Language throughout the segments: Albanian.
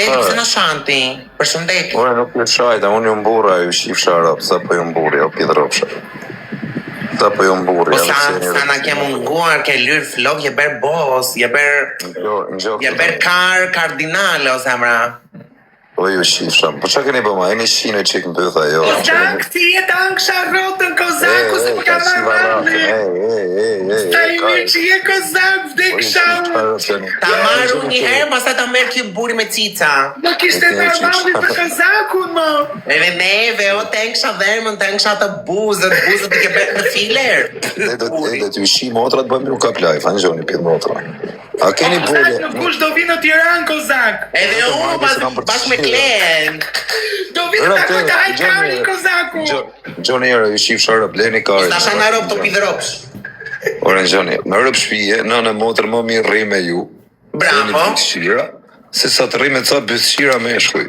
Përshëndetje, pse na shanti? Përshëndetje. Ora nuk më shajta, unë ju mburra, ju shif sharap, sa po ju mburi, o pidropsha. Sa po ju mburi. Po sa na ke munguar, ke lyr flok, je ber boss, je ber kardinale, o zemra. Po ju shifsham, po qa keni bëma, e një shine që këmë bëtha, jo. Kozak, ti e të angsha rotën, Kozaku, se më ka marrë. Sta i mirë që je Kozak, vdek shamë. Ta marru një herë, masa ta merë kjo buri me cica. Më kishte normali për Kozakun, më. Neve, o të angsha dhermën, të angsha të buzët i ke bërë në filer. E të shi motrat, bëjmë ju kap live, anë gjoni pjetë motra. A keni buri? Kozak, në kush do vinë në Tiranë, Kozak. Edhe unë, bashkë me Klen. Do vinë të kota hajkari, Kozaku. Gjoni era, ju shif sharap, leni kari. Stasha në ropë të pidropsh. Ore, Gjoni, në rëp shpije, në motër më mirë rri me ju. Bravo. Se sa të rri me ca bësqira me shkuj.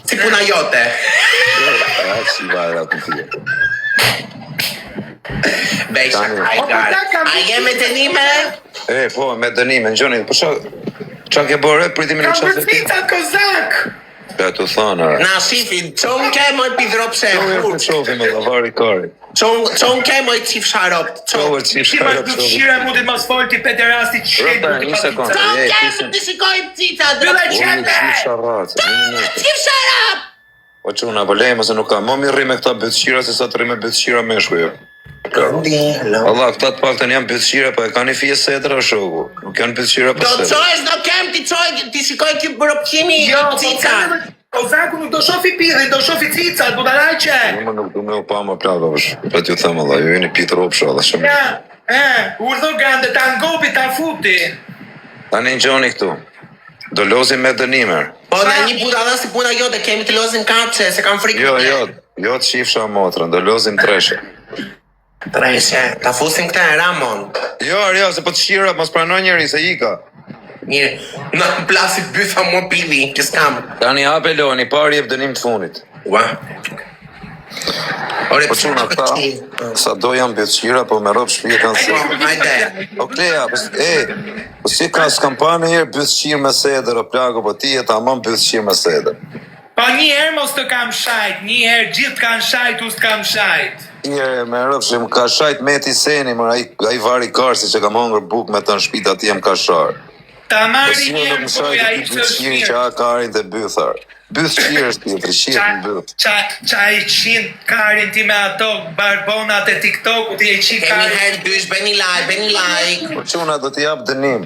Si puna jote. A, si vajra të tje. Besha, a jeme të nime? E, po, me dënime, Gjoni, po qa ke bërë, pritimin e Ka përfica, Kozak. Ka të thana. Na shifin, qonë ke moj pidropshe. Qofi me lavari kari. Qonë ke moj qif sharop. Qofi qif sharop. Shira mundit mas folti pederasti që shetë. Një sekundë. Qonë ke më të shikojmë cica. Bële qepe. Qif sharop. Po quna, po lejmë se nuk ka. Më mirë rri me këta bëtëshira se sa të rri me bëtëshira me shkujo. Allah, këta të pak të janë bëtëshira, po e ka një fije sedra shoku. Nuk janë bëtëshira për sedra. Do qojsh, do kem ti shikoj kjo bërëpqimi cica. Kozaku nuk do shofi pidhe, do shofi cica, budalajqe. Nuk du me u pa më plaka, për t'ju thëmë, Allah, ju jeni pitë ropsha, Allah, shumë. Urdho gande, ta ngopi, ta futi. Ta një gjoni këtu, do lozim me dënimer. Po, në një budala si puna jote, kemi të lozim kapqe, se kam frikë. Jo të shifsha motrën, do lozim treshe. Treshe, ta fusim këta e Ramon. Jo, se po të shira, mos pranoj njeri, se ika. Mirë, në plasi bytha më pili, që s'kam. Ta një hape loni, pari jep dënim të funit. Ua. Ore, po quna këta, sa do janë bëtëshira, po me ropë shpije kanë se. Hajde. O Kleja, po si ka s'kampane herë bëtëshirë me sedër, o plako, po ti e ta amon bëtëshirë me sedër. Po një herë mos të kam shajt, një herë gjithë kanë shajt, us të kam shajt. Njëre, me rëpshim, ka shajt meti seni, mër a i vari karsi që kam hongër buk me të në shpita ti jem ka sharë. Ta marri një herë boja i të shqiri që a karin të bythar. Byth shqirë është tjetëri, shqirë në byth. Qa i qinë karin ti me ato barbonat e TikTok-u ti e qinë karin. Kemi herë dysh, bëni like. Po quna do t'i jap dënim.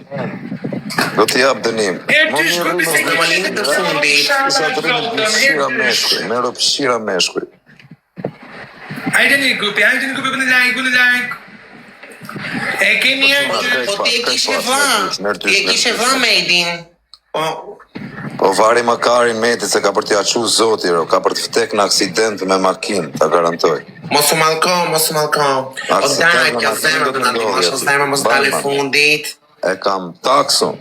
Herë dysh grupi se në malinit të fundit. Sa të rrimë bëtëshira meshkuj, me rëpëshira meshkuj. Hajde një grupi, bëni like. E kemi herë Po ti e kishe vë Medin. Po vari makarin Medit se ka për t'i aqu zoti, ka për t'vtek në aksident me makinë, ta garantoj. Mos u malko. O daj, kjo zemra të në ndimosh, o zemra mos dale fundit. E kam taksun.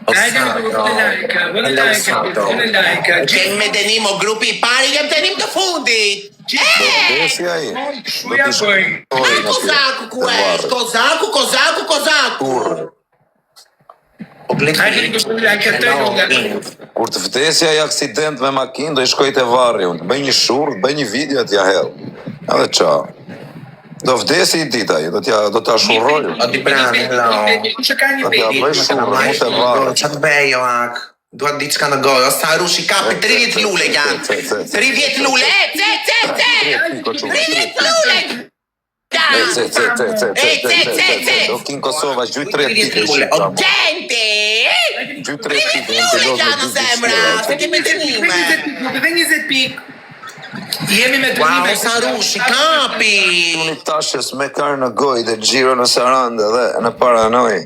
Hajde bëni like. Kemi me denim o grupi i pari, jem denim të fundit. Desi a i. Shuja bëjnë. Kozaku ku esh, Kozaku. Kur të vdesja i aksident me makinë, do i shkoj të varri unë, bëj një shurë, bëj një video t'ja hell. Edhe qa. Do vdesi i dita i, do t'a shurroj. O ti brani, Kushe ka një Do t'a bëj shurë, mu të varri. Qa të bejo, ak? Duat diçka në gojë, o sa rushi kapi 30 lule janë. 30 lule, ce! 30 lule! Do kinë Kosova, gjujt 3 pike. O gente! Gjujt 3 pike. 30 lule janë zemra, se kemi të njime. Dhe 20 pik. Jemi me Wow, sa rushi kapi! Tuni tashes me karë në gojë dhe gjiro në sarandë dhe në paranoj.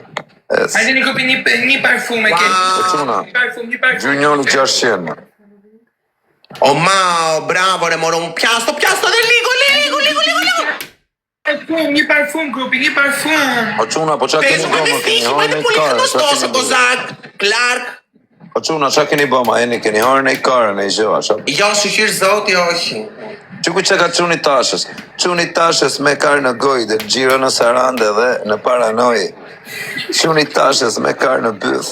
Hajde një kopi një parfum e kemi. Gjunjoni 600. O ma, bravo, re moro un piasto dhe ligo. Një parfum, grupi, një parfum. O quna, po qa keni bëma, keni horën e karë. Clark. O quna, qa keni bëma, keni horën e karën e i gjëva. Jo, shqyr zoti, oshi. Qëku që ka quni tashes me karë në gojë dhe gjiro në sarande dhe në paranoj. Quni tashes me karë në byth.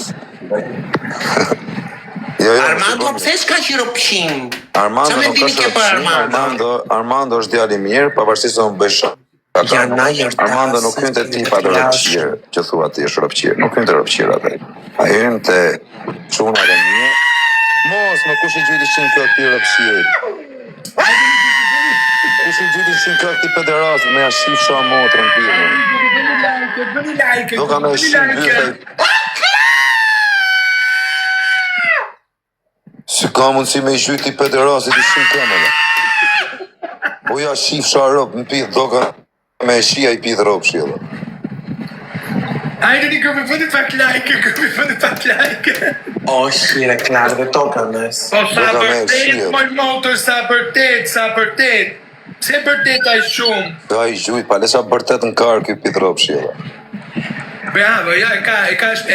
Armando, pse s'ka qiropshim? Armando Qa nuk mendimi është ke për rëpshim, Armando është djali mirë, pavarësisht se unë bëj shaka. Armando nuk hyn te tipa të rëpqirë, që thua ti është rëpqirë, nuk hyn te rëpqirë atë. A hyn te çuna dhe mirë. Mos, më kush i gjyti 100 kjo ti rëpqirë. Kush i gjyti 100 kjo ti pederast, me ja shifsha motrën pirë. Bëni like, Do ka me shim dyte. Si ka mundësi me i gjyti pederasit i shumë këmëve. Po ja shifsha rëp në pithë, do ka me shia i pithë rëp shila. Hajde një grupi, bëni pak like, grupi, bëni pak like. O, shire, klar, dhe toka mes. Po sa Do ka me vërtet, shia. moj motor, sa vërtet. Pse vërtet aj shumë? Ka i gjujt, pa lesa bërtet në karë kjo pithë rëp shila. Bravo, ja, e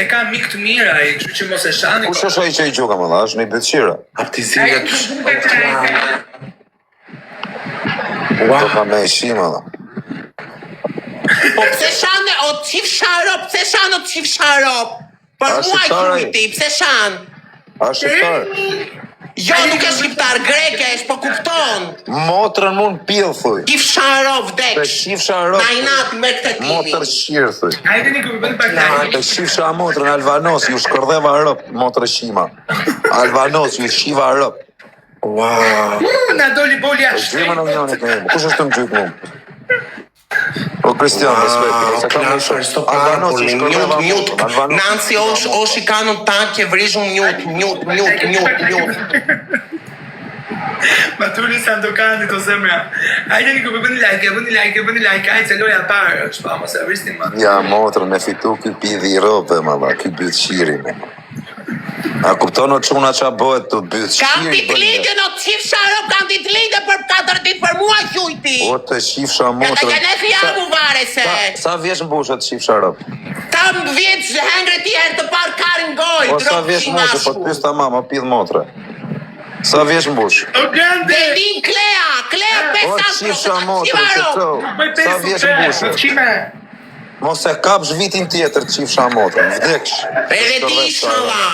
ka mik të mira ai, kështu që mos e shani. Kush është ai që i gjuka më dha, është një bëtëshira. Aptizia të Do ka me shima dha. Po pse shane o qif sharop, pse shane o qif sharop? Për A, mua shqiptar ai? gjujti, pse shan? A shqiptar? Jo, nuk e shqiptar, greke, është po kupton. Motrën mund pithë, thuj. Qif sharop, Pe vdek. shifsha rëp. Na inat me këtë Motër timi. shqirë, thuj. Hajde një grupi, bëni pak like. Pe shifsha motrën Alvanos, ju shkërdheva rëp, motrë shima. Alvanos, ju shiva rëp. Wow. Na doli boli Po ashtë. gjyma në unionit në imë, kush është të më gjytë mu? O Kristian, respekt, se kam Klasër, sto Alvanos, parë, ju mjut, shkërdheva mjut. Alvanos. Nanci o shikanon takje, vrizhun mjut. Maturi Sandokani të zemra. Hajde një grupi, bëni like, hajde se loja parë, është pa, mos e vrisni më. Ja, motrën, me fitu ky pidhi i rëpë, ma dha, ky bytë shiri, me. A kupton o quna qa bëhet të bytë Kam shiri, ditë lidhje në qif sharop, kam ditë lidhje për 4 ditë për mua gjujti. O të shifsha Ja motrën. ka ne fjamu vare se. Sa vjesh mbushet shifsha rëpë? Tam vjetë hengre ti herë të parë karin goj, O sa vjesh mbushet, po të pysë ta mama, pidh motre. Sa vjesh mbush? O grande! Delin Klea O shifsha motre, që të, Bëj sa vjesh mbushet? Qime? Mos e kapsh vitin tjetër qifsha motre, vdeksh. Edhe ti shala.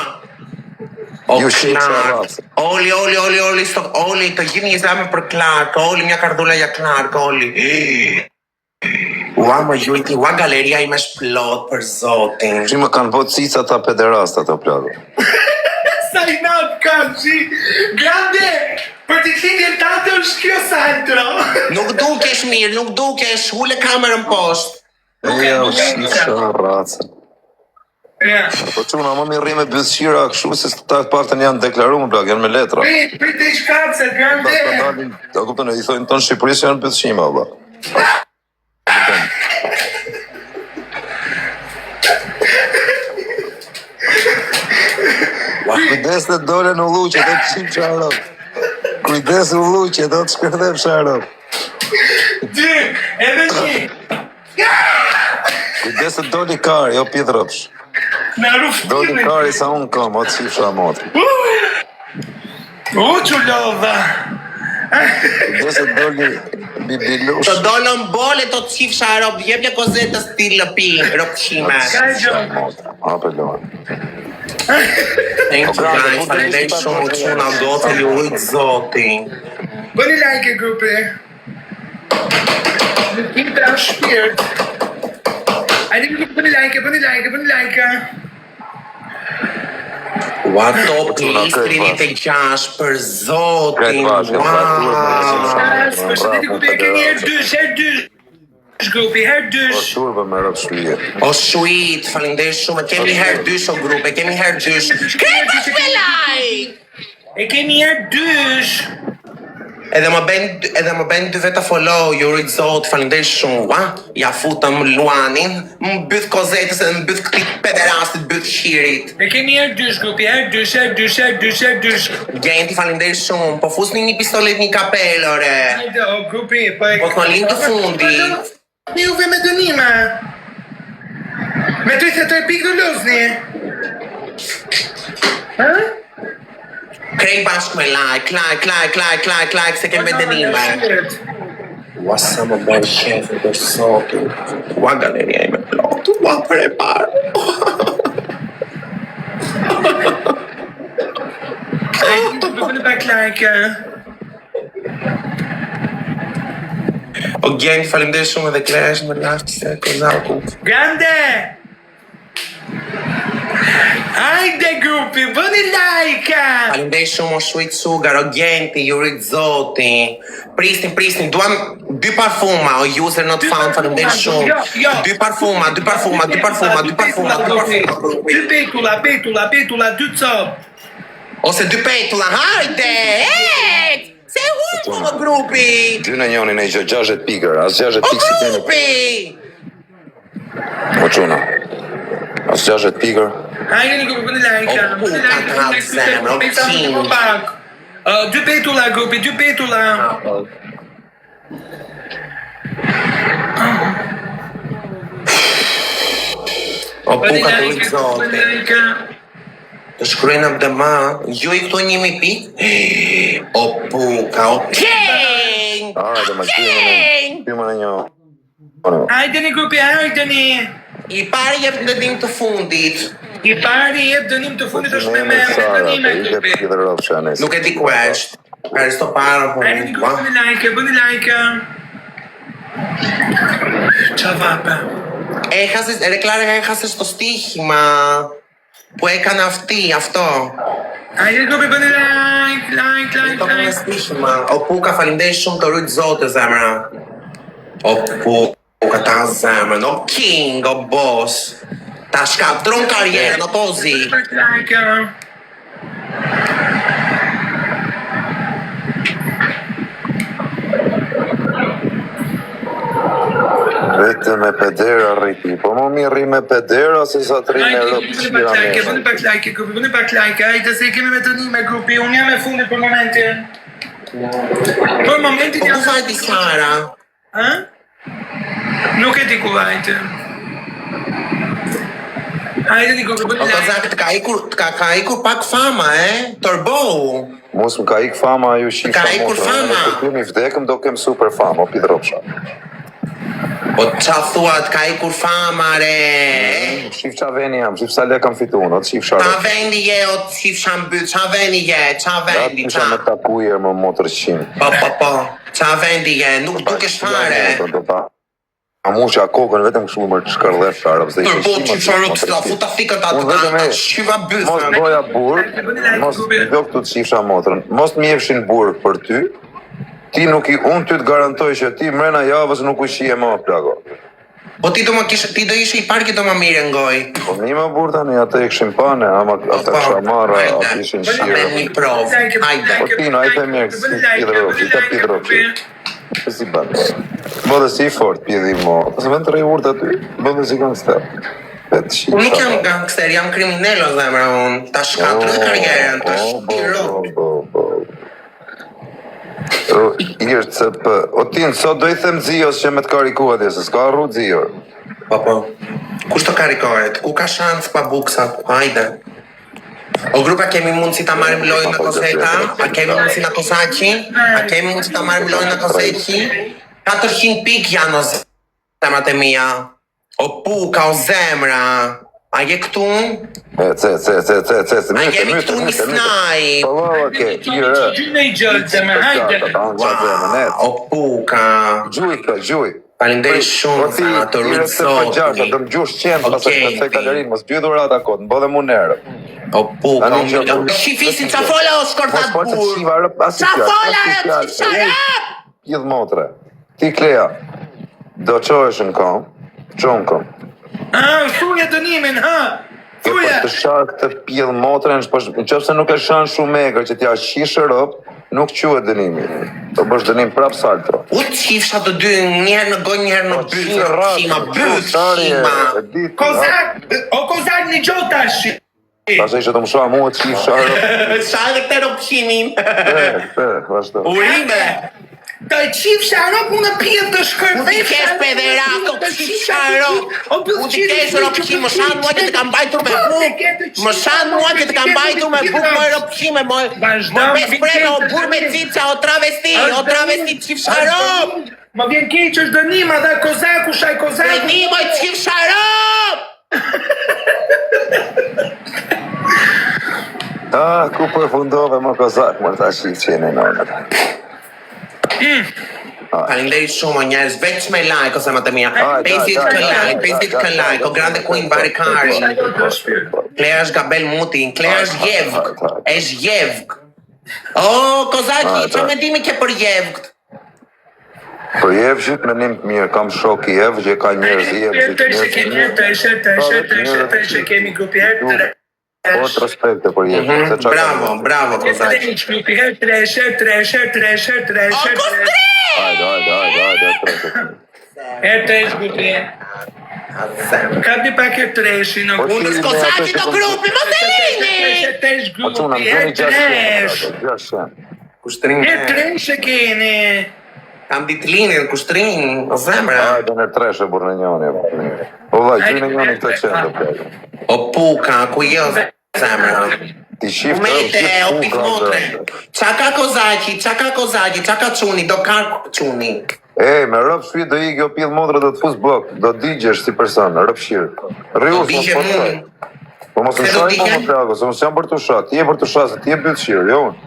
Ju shifsha rëpë. Oli, stop, Oli, të gjithë një islame për Clark, Oli, mja kardula ja Clark, Oli. Ua më gjujti, ua galeria ime shplot për zotin. Që më kanë bot cica ta pederasta të plagë. Sa i natë kam që grande, për t'i klindjen tate është kjo saltro. Nuk dukesh mirë, nuk dukesh, hule kamerën poshtë. Ja, u shifsha racën. Ja. Po quna, më mirë me bëzëshira këshu, se ta partën janë deklaru më plak, janë me letra. Prit e shkapse, grande. Ta kuptën, i thojnë tonë Shqipërisë janë bëzëshima, ba. Kujdes të dole në luqe, do të qimë sharop. Kujdes u luqe, do të shkërdhem sharop. Dy, edhe një. Kujdes të doli kari, jo pidhrëpsh. Në Doli ruftimin. kari sa unë kam, o të qifsha motri. O, që lodha. Kujdes të doli bibilush. Të dolën bole të qif sharop, jep një kozetës ti lëpi, ropshime. Ka e gjo. Motra, ape lojnë. Thank you guys, falendej shumë quna do të li ujtë zotin. Bëni like e grupi. Në tim të shpirt. Ajde grupi, bëni like. Ua top listri 26 për zotin, Kretë bashkë, wow. Përshëndetje grupi, e keni herë dysh. Grupi, herë O dysh. shurbe me rëpë shpije. O shuit, falendej shumë, kemi herë dysh o grupe, kemi herë dysh. Kretë me like! E keni herë dysh. Edhe më ben 2 veta follow, ju rrit zot, falendej shumë, ua? Ja futëm Luanin, më byth kozetës edhe më byth këti pederastit, byth shirit. E keni herë dysh grupi, herë dysh. Gjenti, falendej shumë, po fusni një pistolet, një kapel, ore. Hajde, o grupi, po e... Po të më linë të fundi. Juve me dënime. Me 33 pikë të luzni. Ha? Krej bashkë me like, se kem me dënime. Ua sa më bërë shefe për sotin. Ua galeria ime plot, ua për e parë. like. O gjeng, faleminderit shumë edhe Klesh më lashtë se Kozaku. Grande! Hajde grupi, bëni like! Faleminderit shumë o Shujt Sugar, o Genti, Jurit Zoti. Pristin, duam 2 parfuma, o user not found, faleminderit shumë. 2 parfuma. 2 petula, 2 cop. Ose 2 petula, hajde! Se humbo o grupi! 2 në njënin e 60 pikër, as 60 O pikë si keni. grupi! O quna, as 60 pikër. Hajde një grupi, bëni like. O puta të zemra, o king. 2 petula grupi, 2 petula. O puka të Jurit Zoti. Të shkrujnë në dëma, ju i këtu 1000 pikë? O puka, o king! Ara, dhe më pymë në një. Hajde një grupi, hajde një. I pari jep në dënim të fundit. I pari jep dënim të fundit është me dënim e grupi. Nuk e di ku është. Aristo para, po Hajde një grupi, bëni like. Qa vapa? Reklare στο στοίχημα που έκανε αυτή, αυτό. Hajde grupi, bëni like. Το έκανε στοίχημα. Ο Πούκα φαλιντές shumë të rujt zote zemra. O Puka ta zemrën, o king, o boss. Ta shkatron karjerën, o tozi. Vete me pedera rriti, po më mi rri me pedera se sa të rri me rëpë qira me. Bëni pak like, hajde se kemi me të një me grupi, unë jam e fundit për momentin. Për momentin Po jam... ku vajti Sara? Ha? Nuk e di ku vajte. Hajde një grupi, O bëni like. Kozak, ka ikur pak fama, Torbohu. Mos më ka ik fama ju shifra Ka ikur motra. fama. Në të kemi vdekëm do kem super fama, o pidropsha. Po qa thuat, ka ikur fama, re. Shif qa veni jam, shif sa le kam fitu unë, o të shif Qa sharë. vendi je, o të qif shambyt, qa vendi je, qa Da të vendi, kisha me qa. takujer më motër qimë. Po, qa vendi je, nuk duke fare. A mu që a kokën vetëm këshu më shkërlef sharë. Tërbo qif sharë kësta, futa thikën ta shiva Mos bëzë. doja burg, mos do këtu të shifsha motrën. Mos të mjefshin burg për ty. Ti nuk i, unë ty të garantoj që ti mrena javës nuk u shije më plago. Po ti do ishe i parë që do më mire ngoj. Po mi më burë tani, ata i këshin pane, ama ata shamara, ata ishin Me shire. një provë, hajde. Po ti në ajte mirë, si pidroqi, ta pidroqi. Si banë. Bëdhe si fort, pidi mo. Pas me të rej urt aty, bëdhe si gangster. Unë nuk jam gangster, jam kriminell o zemra unë. Ta shkatru dhe karjerën, ta shkiro. Irë CP. O ti në sot do i them Zios që me të karikua dhe, se s'ka arru Zio. Po. Kush të karikohet? Ku ka shansë pa buksat? Hajde. O grupa kemi mundësi ta marrim lojën në Kozeta? A kemi mundësi në Kozaqi? A kemi mundësi ta marrim lojën në Kozaqi? 400 pik janë o zemrat e mia. O Puka, o zemra. A je këtu? Ce, A jemi këtu një snaj. Po, oke, irë. Gjyne i gjëllë, me hajde. O Puka. Gjuj. Falenderoj shumë za të Irë se për gjasha, rujtë do më gjush qenë, pasë të të kalerin, mos bjë dhurat akot, më bëdhe mu nërë. O Puka, shifisin qa fola o shkortat burë. Qa fola e sharap! Gjithë motre. Ti Klea, do qohesh në kam, qonë kam. Thuja dënimin, ha? Për Thuja! të sharë këtë pjellë motre, në qëpë se nuk e shanë shumë megër që t'ja shishë rëpë, nuk quhet dënimi. Do bësh dënim prap salto. U të qifsha të dy, njerë në gojë, njerë në bëzë, Kozak një gjotë tash. Pasaj që të më shoha mua të qifë sharë. Sa edhe këtë ropshimin. Vashto. Urime. Të qifë sharop unë pjetë të shkërpej. U t'i kesh pederato, të qifë sharop. U t'i kesh ropshim, më shanë mua që të kam bajtur me buk. Më shanë mua që të kam bajtur me buk më ropshime. Më bespreme o bur me cica, o travesti të qifë sharop. Më vjen keq është dënima dhe Kozaku, shaj Kozaku. Dënimoj të qifë sharop. Ku përfundove më kozak, më ta shi qenë në në. Faleminderit shumë njerëz, veç me like ose më të mia. 50 like, o grande Queen Barikari. Klea është Gabel Mutin, Klea është Jevg. Është Jevg. Oh, Kozaki, çfarë mendimi ke për Jevg? Për Jevgjit mendim të mirë, kam shok i Jevgjit, ka njerëz i Jevgjit. Të kemi grupi herë. Po të respekte për Jevgjit. Bravo, Kozaki. Grupi herë, tresher. Hajde, grupi herë. Ka di pak e treshi në Unë Kozaki do grupi, mos e lini! Tesh grupi herë, tresh. Kushtrin. E tresh e keni. Kam ditlinin, kushtrin, o zemra. Hajde në treshe burë në njoni. O vaj, ty në njoni këtë qendë. O puka, ku jo zemra. Ti shiftë Umete, o pikmotre. Qaka Kozaki, qaka quni, do karku quni. Me rëpë shpi do i kjo pillë modrë do të fus blok, do digjesh si person, rëpë shirë. Rrius mos po të Po mos në shaj po më plago, se mos jam për të shat, ti e për të shat, se ti e bëtë shirë, jo unë.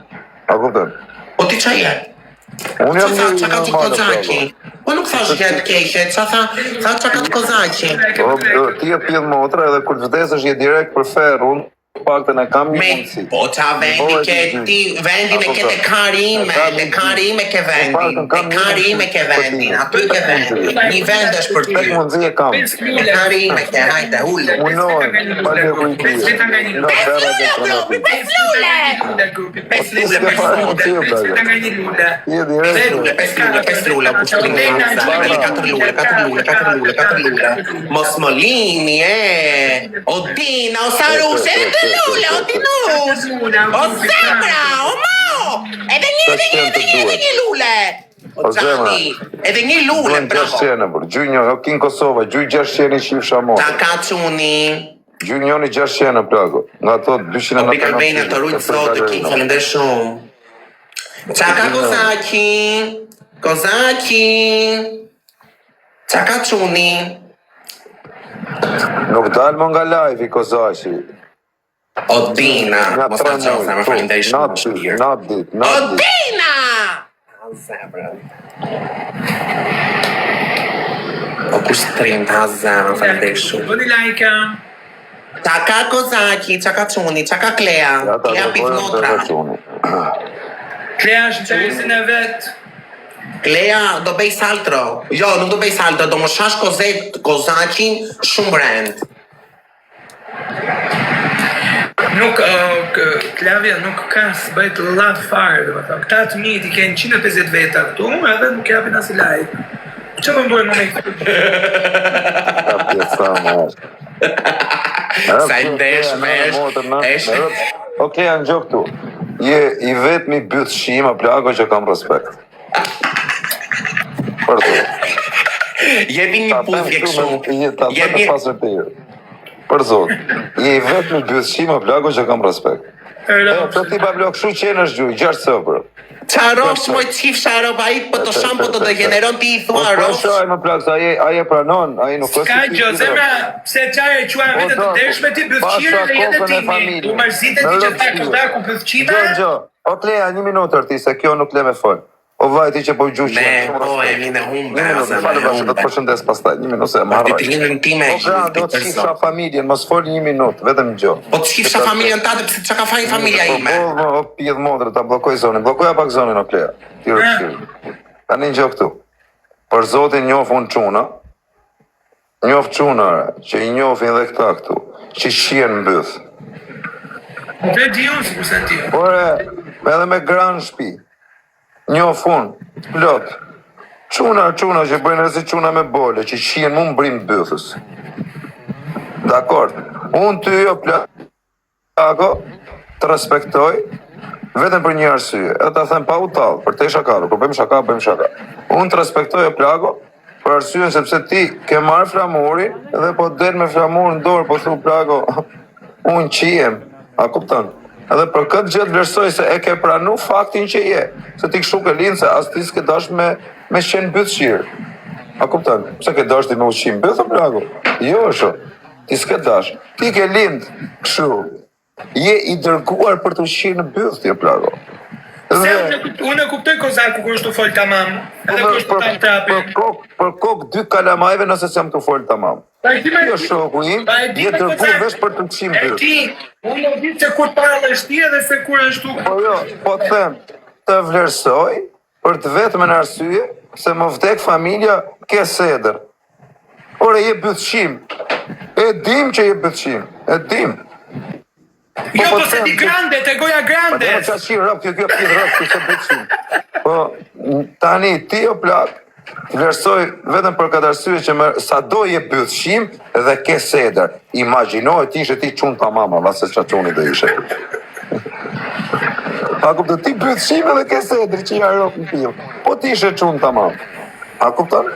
A kuptem? O ti qa je? Unë jam një Qa ka të Kozaki? Po nuk thash jetë keqe, qa ka të Kozaki? Ti e pillë modrë edhe kur të vdesësh je direkt për ferë, unë paktën e kam një mundësi. Po qa vendi ke ti, vendin e ke te karime ke vendin, te karime ke vendin, aty ke vendin, një vend është për ty. Tek mundësi e kam. Te karime ke, hajde, hullu. Unohen, pale ku i ti. Pes lule, pes lule, mos molini, Odina, o Sarus, Lula, o Tinus! O Zemra, o Mo! Edhe një lule! O Gjani, edhe një lule, bravo! Gjujnjo, o kin Kosova, gjuj 600 shif shamon. Ta ka quni. Gjujnjoni 600 plago. Nga to 200 O pikar bejnë të rujtë sotë, ki falender shumë. Qaka Kozaki! Qaka quni. Nuk dalë më nga live i Kozaki. Odina, mos ta qosa, më falenderoj shumë. Not dit. Odina! Zemra. O kushtrim të zemra, falenderoj shumë. Bëni like. Qaka Kozaki, qaka quni, qaka Klea, Klea Pifnotra. Klea është qërisin e vetë. Klea do bëj saltro. Jo, nuk do bëj saltro, do më shash Kozakin shumë rend. Nuk, Klavja nuk ka së bëjtë latë farë, dhe më thëmë. Këta të mitë i kenë 150 veta këtu, edhe nuk japin asë like. Që më mbojnë më me këtë? Ka pjesa më është. Sa i ndesh me është. Okej, janë gjokë tu. Je i vetëmi bytë shima, plago që kam respekt. Për të. Jebi një pufje kështu. Ta bëtë pasër të ju. Për zotë, je i vetë në bëthshima plago që kam respekt. Të ti pa blok shu qenë është gjuj, 6 sëpër. Qa rosh moj qif sharop, a i për të shampo të degeneron ti i thua rosh. Po shaj më plak, a je pranon, a i nuk është Ska gjo, zemra, pse qaj e qua vetë të deshme ti bëthqire dhe jetë timi. U mërzite ti që ta këllaku bëthqime. Gjo, o Klea, 1 minutë arti, se kjo nuk le me fol. O vajti që po gjuqë. Ne, po e mine humbe. Do të përshëndes pastaj, 1 minutë se marraj. Ditëllinën time e gjithë. Do të shifsha familjen, mos fol 1 minutë, vetëm gjo. Po të shifsha familjen tate, pëse që ka fajnë familja ime? O pjedh modrë, ta blokoj zonin. Blokoja pak zonin, o Klea. Ti rëpshirë. Ta një gjo këtu. Për zotin njof unë quna. Njof quna, që i njofin dhe këta këtu. Që shien mbyth. Dhe dion, si përse dion. Ore, edhe me gran shpi. Njof unë, plot. Quna që bëjnë rëzi quna me bole, që shien mu mbrim bëthës. Dakord. Unë ty jo plako, të respektoj, vetëm për një arsye. Edhe ta them pa u talë, për te shakaru, për bëjmë shaka. Unë të respektoj o plako, për arsye sepse ti ke marrë flamurin, edhe po del me flamurin në dorë, po thu plako, unë qijem, a kupton? Edhe për këtë gjë vlerësoj se e ke pranu faktin që je. Se ti kështu ke linë se as ti s'ke dash me qenë bëthshirë. A kupton? Pse ke dash ti me ushqim bëthë, plago? Jo është. Ti s'ke dash. Ti ke lind kështu. Je i dërguar për të ushqirë në bythje, plago. Se unë e kuptoj Kozaku kur është të folë tamam, edhe kur është të tam trapin. Për kokë 2 kalamajve nëse s'jam të folë tamam. Jo shoku im, je dërguar vesh për të ushqim byth. E ti, unë në ditë se kur parë është ti edhe se kur është tu. Po jo, po të them, të vlerësoj për të vetëmen arsye se më vdek familja ke seder. Ore, je bythshim. E dim që je bythshim. E dim. Jo, po se di grande, te goja grande. Po të qashi rëp, kjo pjith rëp, kjo se bythshim. Po, tani, ti o plak, të vlerësoj vetëm për këtë arsye që sa do je bythshim dhe ke seder. Imagjinoj ti ishe ti qunë ta mama, vase qa quni dhe ishe. A kuptën, ti bythshim edhe ke seder që ja rëp në pil. Po ti ishe qunë ta mama. A kuptën?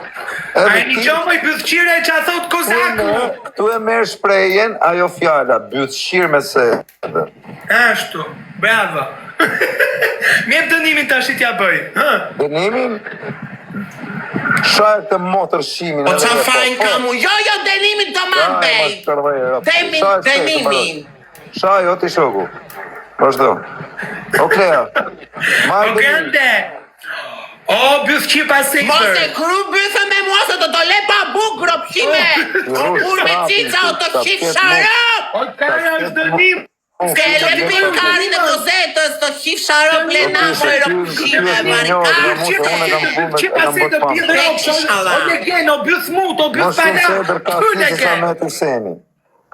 A e një qomoj bythqire që a thot Kozaku? Tu e merë shprejen, ajo fjalla, bythqirë me seder. Ashtu, bravo. Mjep dënimin të ashtë t'ja bëj. Dënimin? Shajë të motër shimin. Po qa fajn kamu, jo dënimin të mambej. Dënimin. Shajë, o ti shoku. Vazhdo. O Klea. O grande. O, bythqi pasitër. Mos e kru bythë me mua se do të le pa buk gropshime. O kur me cica o të shif sharop. O kara është dënim. Se le pin karin e kozetës të shif sharop le na më gropshime. Bythqi pasitër pjë dhe o në gjenë, o byth mut, o byth seder ka pala. si sa me të seni.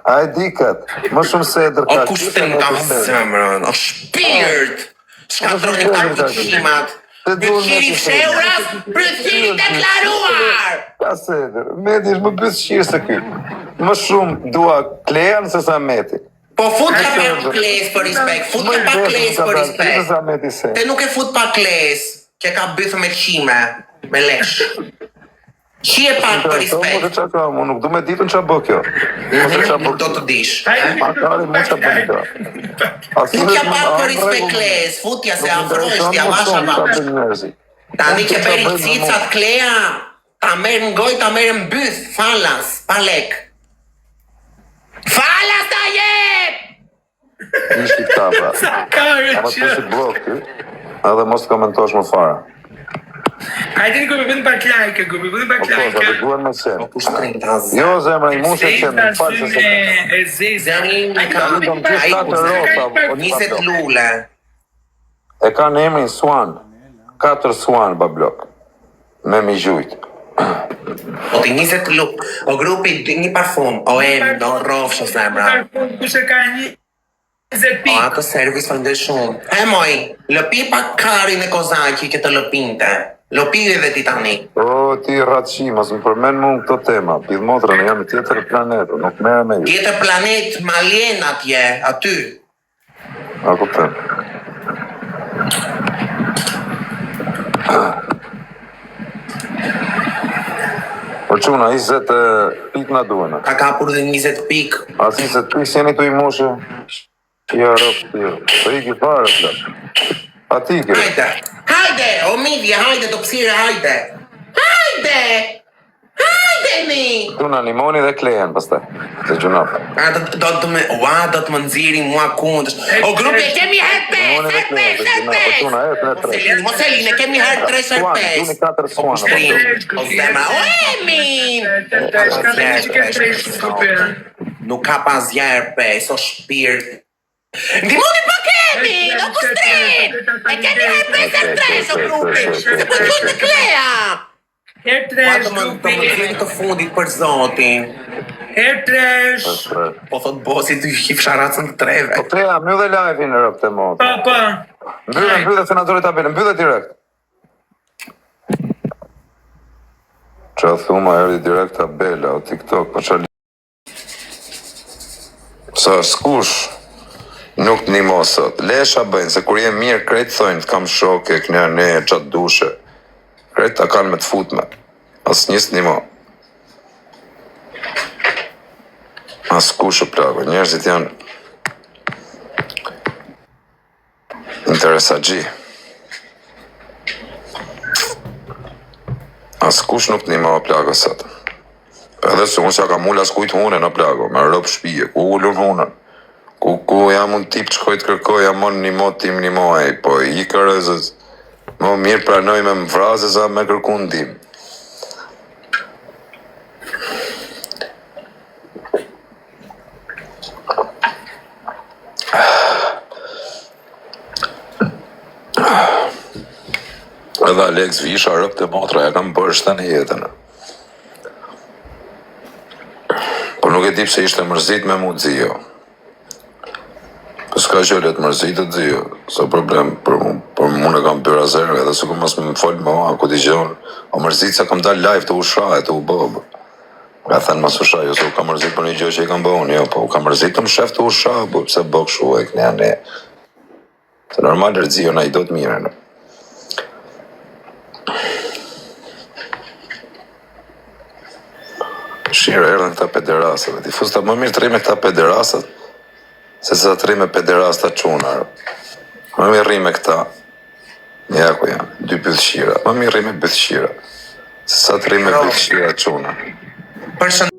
A e dikat, më shumë seder ka O kushtin ka zemrën, o shpirt. Shkatroni ka bythqimat. Bythqiri fsheuras, bythqiri deklaruar! Ka seder, Meti është më bythqirë se ky. Më shumë dua Klean se sa Meti. Po fut ka pa kles për respekt, fut ka pa kles për respekt. Te nuk e fut pa kles, që ka bythë me qime, me lesh. Qi e pak për respekt. Unë nuk du me ditën që bë kjo. Nuk do të dish. Makari mu që bë kjo. Futja pak për respekt kles, futja se afrojsh, t'ja vasha vash. Tani që beri cicat Klea, ta merë në goj, ta merë në byth, falas, pa lek. Falas ta jep! Ishti ta pra. Ama të si blok ty, edhe mos të komentosh më fara. Hajde grupi, bëndë pak like, grupi, bëndë pak like. Po, të duhen me qenë. Po shtrin ta zë. Jo, zemra, i mushe qenë, në falë se se. E zezë. Zerin e ka niset lule. E ka në emrin Swan, 4 Swan, bablok. Me mi gjujt. O ti niset lule. O grupi një parfum, o em, do rofshë zemra. Kushe ka 20 O pik. ato servis fëndër shumë. E moj, lëpi pak karin e Kozaki që të lëpinte. Lëpi edhe ti tani. O, ti ratëshi, mas më përmen mu në këto tema. Pidh motrën, jam në tjetër planetë, nuk mere me ju. Tjetër planet maljen atje, aty. A kuptem. Por quna, 20 pik na duhen. Ka kapur dhe 20 pik. As 20 pik, si jeni tu i mushe. Ja, rëpë, tjë. Po i ki fare, plak. A ti kërë. Hajde, hajde, o midje, hajde, të pësire, hajde. Hajde, hajde ni. Tu në animoni dhe Klejen, pastaj. Se gjunaf. Do të më nëziri mua kundës. O grupi, kemi herpes. Moselin, kemi herë 3 herpes. Duni 4 O Swan. kushtrin, o zemra, o emin. Nuk ka pas herpes, o shpirt. Ndimoni pa kemi, o kushtrin. E kemi herpes, o grupi. Se po qëtë të Klea. Hertresh, Të më grupi. nëziri të fundit për zotin. Hertresh. Po thot bosi të hip sharacën të treve. Po Kleja, mbyll dhe live-in në rëpë të motë. Papa. Mbyll dhe senatori tabelën, mbyll dhe direkt. Qa thuma erdi direkt tabela o TikTok, po qa li... Sa skush nuk të një mosot. Lesha bëjnë, se kur jem mirë, krejtë thojnë, të kam shoke, kënja ne, qatë dushe. Krejtë ta kanë me të futme. As njës një mo. As kush o plako, njerëzit janë interesa gji. As kush nuk një ma o plako sëtë. Edhe se unë që ka mulla s'kujt hunen o plako, me rëpë shpije, ku ullun hunen. Ku jam mund tip të shkoj të kërkoj amon një mot tim një muaj, po i kërëzës. Më mirë pranoj me më vrasë sa me kërku ndim. Edhe Alex Visha rëpë të motra, ja kam bërë shtë në jetën. Po nuk e di pse ishte mërzit me mu Xio. Po s'ka që letë mërzit të Xio, s'o problem, për mu në kam bërë azerve, edhe s'u mos më folë më ku t'i gjonë, o mërzit se kam dalë live të usha e të u bëbë. Ka thënë mas usha, jo se u kam mërzit për një gjë që i kam bëhun, jo, po u kam mërzit të më shef të usha, po pse bëk shu e kënja ne. Se normal Xio na i do të mire, në. Shire erdhen këta pederasët, ti fusta më mirë të rri me këta pederasët, se sa të rri me pederasët qunar. Më mirë rri me këta, ja ku janë, 2 bythshira, më mirë rri me bythshira, se sa të rri me bythshira qunar.